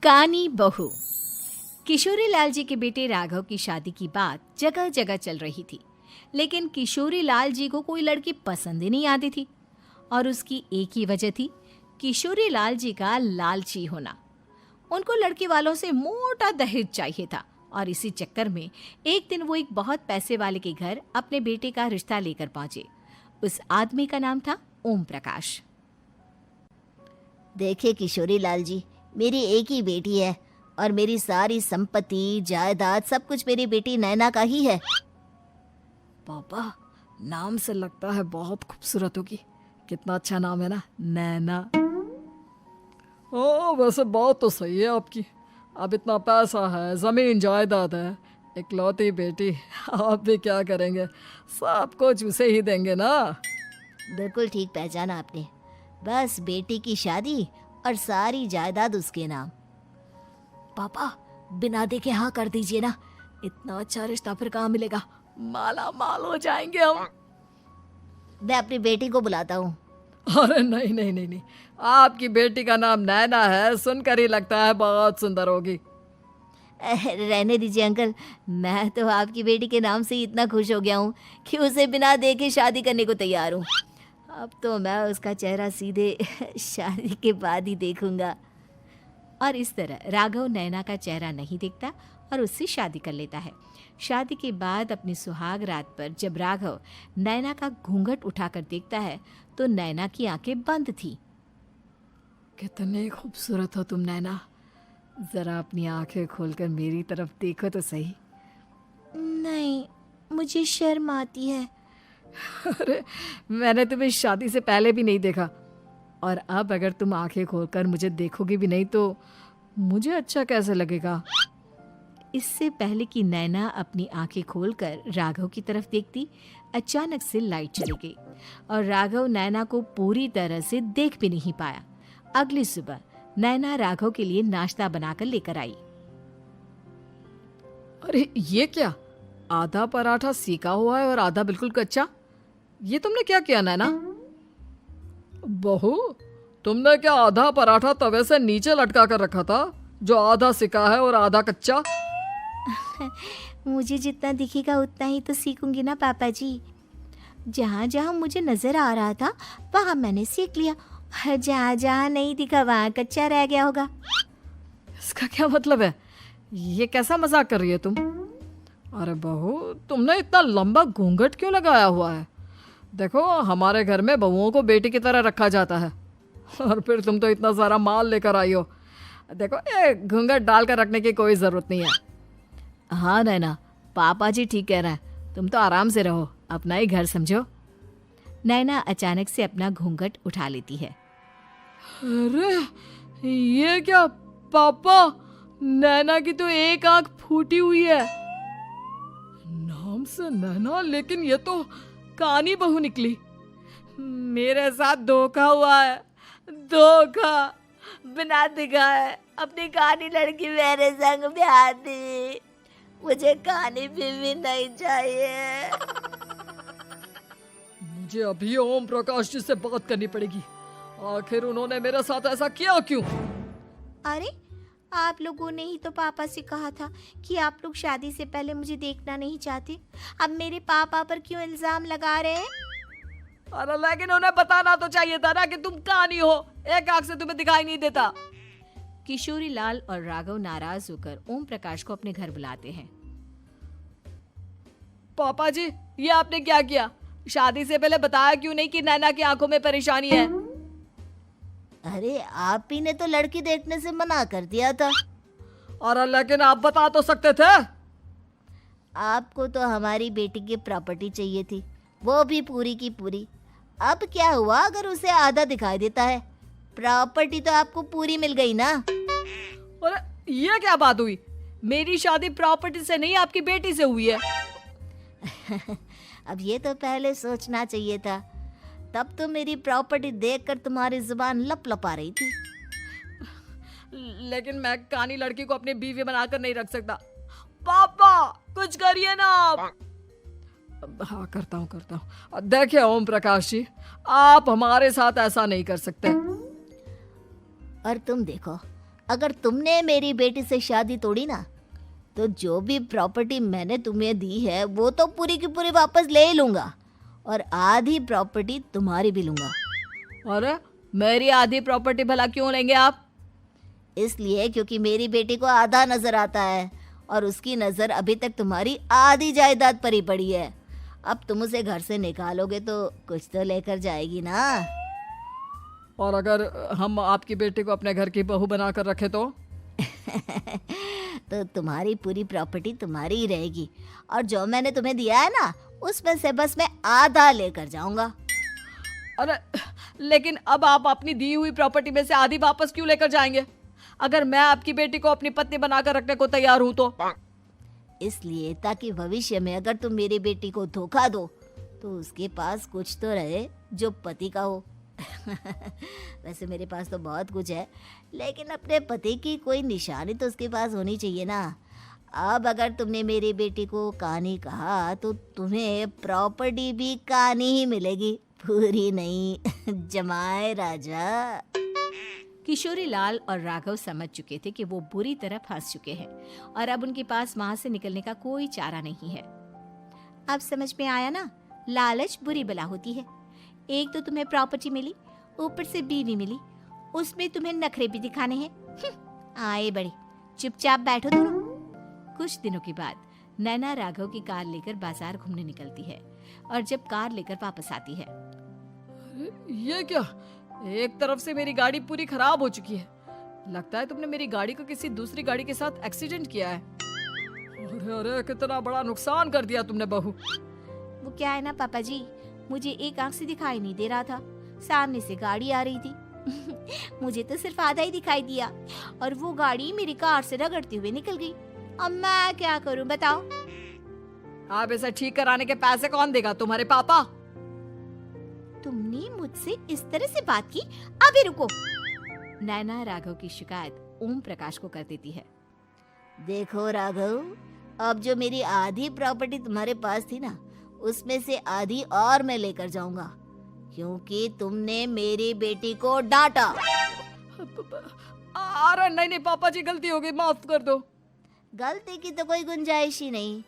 कानी बहू। किशोरी लाल जी के बेटे राघव की शादी की बात जगह जगह चल रही थी, लेकिन किशोरी लाल जी को कोई लड़की पसंद ही नहीं आती थी। और उसकी एक ही वजह थी, किशोरी लाल जी का लालची होना। उनको लड़की वालों से मोटा दहेज चाहिए था और इसी चक्कर में एक दिन वो एक बहुत पैसे वाले के घर अपने बेटे का रिश्ता लेकर पहुंचे। उस आदमी का नाम था ओम प्रकाश। देखिए किशोरी लाल जी, मेरी एक ही बेटी है और मेरी सारी संपत्ति जायदाद सब कुछ मेरी बेटी नैना का ही है। पापा, नाम से लगता है बहुत खूबसूरत होगी। कितना अच्छा नाम है ना, नैना। ओ, वैसे बात तो सही है आपकी। अब इतना पैसा है, जमीन जायदाद है, इकलौती बेटी, आप भी क्या करेंगे? सब कुछ उसे ही देंगे ना। बिल्कुल ठीक पहचाना आपने। बस बेटी की शादी और सारी जायदाद उसके नाम। पापा, बिना देखे हाँ कर दीजिए ना। इतना अच्छा रिश्ता फिर कहाँ मिलेगा? माला माल हो जाएंगे हम। मैं अपनी बेटी को बुलाता हूँ। अरे नहीं नहीं नहीं नहीं, आपकी बेटी का नाम नैना है, सुनकर ही लगता है बहुत सुंदर होगी। रहने दीजिए अंकल, मैं तो आपकी बेटी के नाम से ही इतना खुश हो गया हूँ कि उसे बिना देखे शादी करने को तैयार हूँ। अब तो मैं उसका चेहरा सीधे शादी के बाद ही देखूंगा। और इस तरह राघव नैना का चेहरा नहीं देखता और उससे शादी कर लेता है। शादी के बाद अपनी सुहाग रात पर जब राघव नैना का घूंघट उठाकर देखता है तो नैना की आंखें बंद थी। कितनी खूबसूरत हो तुम नैना, जरा अपनी आंखें खोलकर मेरी तरफ देखो तो सही। नहीं, मुझे शर्म आती है। अरे, मैंने तुम्हें शादी से पहले भी नहीं देखा, और अब अगर तुम आंखें खोलकर मुझे देखोगी भी नहीं तो मुझे अच्छा कैसे लगेगा? इससे पहले कि नैना अपनी आंखें खोलकर राघव की तरफ देखती, अचानक से लाइट चली गई और राघव नैना को पूरी तरह से देख भी नहीं पाया। अगली सुबह नैना राघव के लिए नाश्ता बनाकर लेकर आई। अरे ये क्या, आधा पराठा सीका हुआ है और आधा बिल्कुल कच्चा। ये तुमने क्या किया नैना? बहू, तुमने क्या आधा पराठा तवे से नीचे लटका कर रखा था, जो आधा सिका है और आधा कच्चा? मुझे जितना दिखेगा उतना ही तो सीखूंगी ना पापा जी। जहाँ जहाँ मुझे नजर आ रहा था वहाँ मैंने सीख लिया, जहाँ जहाँ नहीं दिखा वहाँ कच्चा रह गया होगा। इसका क्या मतलब है? ये कैसा मजाक कर रही है तुम? अरे बहू, तुमने इतना लंबा घूंघट क्यों लगाया हुआ है? देखो, हमारे घर में बहुओं को बेटी की तरह रखा जाता है, और फिर तुम तो इतना सारा माल लेकर आई हो। देखो, ये घूंघट डालकर रखने की कोई ज़रूरत नहीं है। हाँ नैना, पापा जी ठीक कह रहे हैं, तुम तो आराम से रहो, अपना ही घर समझो। नैना अचानक से अपना घूंघट उठा लेती है। अरे ये क्या पापा, नैना की तो एक आंख फूटी हुई है। नाम से नैना, लेकिन ये तो कानी बहू निकली। मेरे साथ धोखा हुआ है, धोखा। बिना दिखाए अपनी कानी लड़की मेरे संग ब्याह दी। मुझे कानी बीवी नहीं चाहिए। मुझे अभी ओम प्रकाश जी से बात करनी पड़ेगी। आखिर उन्होंने मेरे साथ ऐसा किया क्यों? अरे, आप लोगों ने ही तो पापा से कहा था कि आप लोग शादी से पहले मुझे देखना नहीं चाहते। अब मेरे पापा पर क्यों इल्जाम लगा रहे हैं? अरे लेकिन उन्हें बताना तो चाहिए था ना कि तुम कानी हो, एक आंख से तुम्हें दिखाई नहीं देता। किशोरी लाल और राघव नाराज होकर ओम प्रकाश को अपने घर बुलाते हैं। पापा जी, ये आपने क्या किया? शादी से पहले बताया क्यों नहीं कि नैना की आंखों में परेशानी है? अरे, आप ही ने तो लड़की देखने से मना कर दिया था। और लेकिन आप बता तो सकते थे। आपको तो हमारी बेटी की प्रॉपर्टी चाहिए थी, वो भी पूरी की पूरी। अब क्या हुआ अगर उसे आधा दिखाई देता है? प्रॉपर्टी तो आपको पूरी मिल गई ना। अरे ये क्या बात हुई? मेरी शादी प्रॉपर्टी से नहीं, आपकी बेटी से हुई है। अब ये तो पहले सोचना चाहिए था, तब तो मेरी प्रॉपर्टी देखकर तुम्हारी जुबान लप लपा रही थी। लेकिन मैं कानी लड़की को अपनी बीवी बनाकर नहीं रख सकता। पापा, कुछ करिए ना आप। हाँ, करता हूँ। देखिए ओम प्रकाश जी, आप हमारे साथ ऐसा नहीं कर सकते। और तुम देखो, अगर तुमने मेरी बेटी से शादी तोड़ी ना, तो जो भी प्रॉपर्टी मैंने तुम्हें दी है वो तो पूरी की पूरी वापस ले ही लूँगा, और आधी प्रॉपर्टी तुम्हारी भी लूँगा। अरे मेरी आधी प्रॉपर्टी भला क्यों लेंगे आप? इसलिए क्योंकि मेरी बेटी को आधा नजर आता है और उसकी नज़र अभी तक तुम्हारी आधी जायदाद पर ही पड़ी है। अब तुम उसे घर से निकालोगे तो कुछ तो लेकर जाएगी ना। और अगर हम आपकी बेटी को अपने घर की बहू बना कर रखे तो? तो तुम्हारी पूरी प्रॉपर्टी तुम्हारी ही रहेगी, और जो मैंने तुम्हें दिया है ना, उसमें से बस मैं आधा लेकर जाऊंगा। अरे लेकिन अब आप अपनी दी हुई प्रॉपर्टी में से आधी वापस क्यों लेकर जाएंगे? अगर मैं आपकी बेटी को अपनी पत्नी बनाकर रखने को तैयार हूं तो? इसलिए ताकि भविष्य में अगर तुम मेरी बेटी को धोखा दो तो उसके पास कुछ तो रहे जो पति का हो। वैसे मेरे पास तो बहुत कुछ है, लेकिन अपने पति की कोई निशानी तो उसके पास होनी चाहिए ना। अब अगर तुमने मेरी बेटी को कानी कहा तो तुम्हें प्रॉपर्टी भी कानी ही मिलेगी, पूरी नहीं। जमाए राजा। किशोरी लाल और राघव समझ चुके थे कि वो बुरी तरह फंस चुके हैं और अब उनके पास वहां से निकलने का कोई चारा नहीं है। अब समझ में आया ना, लालच बुरी बला होती है। एक तो तुम्हें प्रॉपर्टी मिली, ऊपर से बीवी मिली, उसमें तुम्हें नखरे भी दिखाने हैं। आए बड़े, चुपचाप बैठो दोनों। कुछ दिनों के बाद नैना राघव की कार लेकर बाजार घूमने निकलती है और जब कार लेकर वापस आती है, ये क्या? एक तरफ से मेरी गाड़ी पूरी खराब हो चुकी है। लगता है तुमने मेरी गाड़ी को किसी दूसरी गाड़ी के साथ एक्सीडेंट किया है। अरे अरे कितना बड़ा नुकसान कर दिया तुमने बहू। वो क्या है ना पापा जी, मुझे एक आंख से दिखाई नहीं दे रहा था, सामने से गाड़ी आ रही थी। मुझे तो सिर्फ आधा ही दिखाई दिया और वो गाड़ी मेरी कार से रगड़ते हुए निकल गई। अब मैं क्या करूं बताओ? आप इसे ठीक कराने के पैसे कौन देगा? तुम्हारे पापा? तुमने मुझसे इस तरह से बात की? अभी रुको। नैना राघव की शिकायत ओम प्रकाश को कर देती है। देखो राघव, अब जो मेरी आधी प्रॉपर्टी तुम्हारे पास थी ना, उसमें से आधी और मैं लेकर जाऊंगा, क्योंकि तुमने मेरी बेटी को डांटा। अरे नहीं नहीं पापा जी, गलती हो गई, माफ कर दो। गलती की तो कोई गुंजाइश ही नहीं।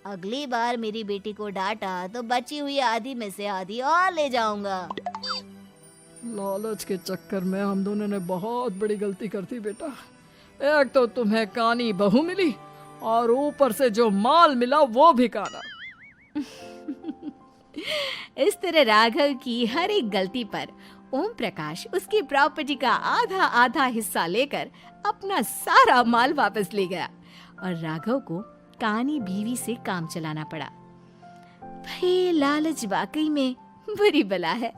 अगली बार मेरी बेटी को डांटा तो बची हुई आधी में से आधी और ले जाऊंगा। लालच के चक्कर में हम दोनों ने बहुत बड़ी गलती कर दी बेटा। एक तो तुम्हें कानी बहू मिली और ऊपर से जो माल मिला वो भी काना। इस तरह राघव की हर एक गलती पर ओम प्रकाश उसकी प्रॉपर्टी का आधा आधा हिस्सा लेकर अपना सारा माल वापस ले गया और राघव को कानी बीवी से काम चलाना पड़ा। भाई लालच वाकई में बुरी बला है।